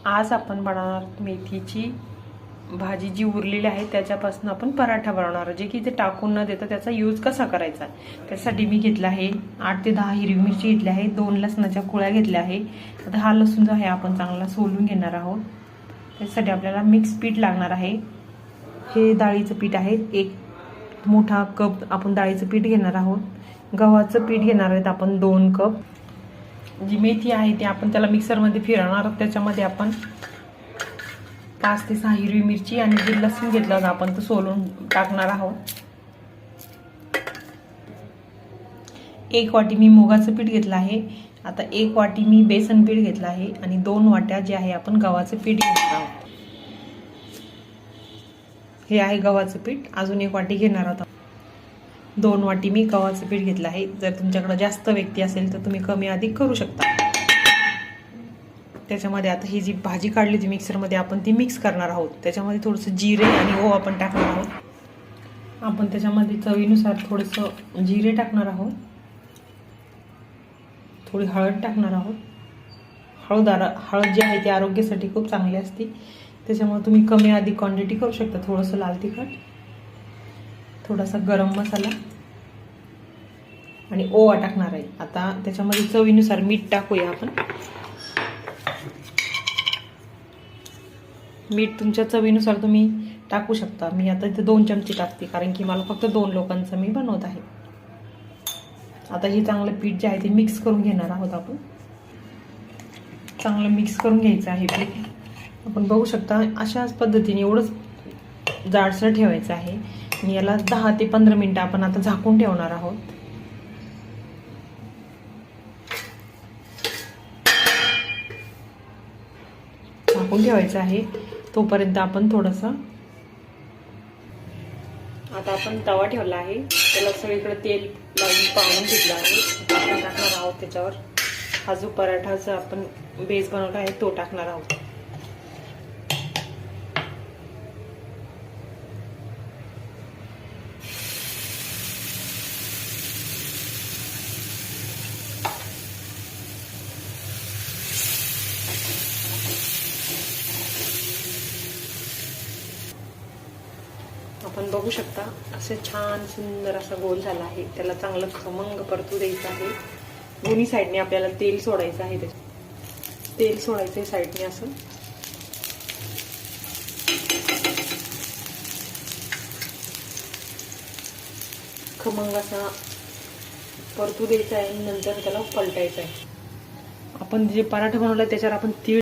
आज आपण बनवणार मेथीची भाजी जी उरलेली आहे त्याच्यापासून आपण पराठा बनवणार, जे की ते टाकून न देता त्याचा यूज कसा करायचा। त्यासाठी मी घेतला आहे 8 ते 10 हिरवी मिरची घेतली आहे, 2 लसणाच्या कुळ्या घेतल्या आहे। आता हा लसूण जो आहे आपण चांगला सोलून घेणार आहोत। त्यासाठी आपल्याला मिक्स पीठ लागणार आहे। हे डाळीचं पीठ आहे, 1 मोठा कप आपण डाळीचं पीठ घेणार आहोत। गव्हाचं पीठ घेणार आहेत आपण 2 कप। जी मेथी आहे ती आपण त्याला मिक्सरमध्ये फिरवणार आहोत। त्याच्यामध्ये आपण 5 ते 6 हिरवी मिरची आणि जे लसूण घेतलं होतं आपण तो सोलून टाकणार आहोत। 1 वाटी मी मुगाचं पीठ घेतलं आहे। आता 1 वाटी मी बेसन पीठ घेतलं आहे आणि 2 वाट्या जे आहे आपण गव्हाचं पीठ घेणार आहोत। हे आहे गव्हाचं पीठ। अजून 1 वाटी घेणार आहोत। 2 वाटी मी गव्हाचं पीठ घेतलं आहे। जर तुमच्याकडे जास्त व्यक्ती असेल तर तुम्ही कमी अधिक करू शकता। त्याच्यामध्ये आता ही जी भाजी काढली होती मिक्सरमध्ये आपण ती मिक्स करणार आहोत। त्याच्यामध्ये थोडंसं जिरे आणि ओवा आपण टाकणार आहोत। आपण त्याच्यामध्ये चवीनुसार थोडंसं जिरे टाकणार आहोत, थोडी हळद टाकणार आहोत। हळद जी आहे ती आरोग्यासाठी खूप चांगली असते, त्याच्यामुळे तुम्ही कमी अधिक क्वांटिटी करू शकता। थोडंसं लाल तिखट, थोडासा गरम मसाला आणि ओवा टाकणार आहे। आता त्याच्यामध्ये चवीनुसार मीठ टाकूया आपण। मीठ तुमच्या चवीनुसार तुम्ही टाकू शकता। मी आता इथे 2 चमचे टाकते, कारण की मला फक्त 2 लोकांचं मी बनवत आहे। आता हे चांगलं पीठ जे आहे ते मिक्स करून घेणार आहोत आपण। चांगलं मिक्स करून घ्यायचं आहे पीठ। आपण बघू शकता अशाच पद्धतीने एवढंच जाडसर ठेवायचं आहे आणि याला 10 ते 15 मिनिटं आपण आता झाकून ठेवणार आहोत। झाकून ठेवायचं आहे तोपर्यंत आपण थोडंसं, आता आपण तवा ठेवला आहे, त्याला सगळीकडे तेल लावून पावून घेतलं आहे। आपण टाकणार आहोत त्याच्यावर हा जो पराठाचा आपण बेस बनवला आहे तो टाकणार आहोत। आपण बघू शकता असे छान सुंदर असा गोल झाला आहे। त्याला चांगलं खमंग परतू द्यायचं आहे। दोन्ही साईडने आपल्याला तेल सोडायचं आहे। तेल सोडायचं साईडने असं। खमंग असा परतू द्यायचा आहे, नंतर त्याला पलटायचं आहे। आपण जे पराठा बनवला त्याच्यावर आपण तीळ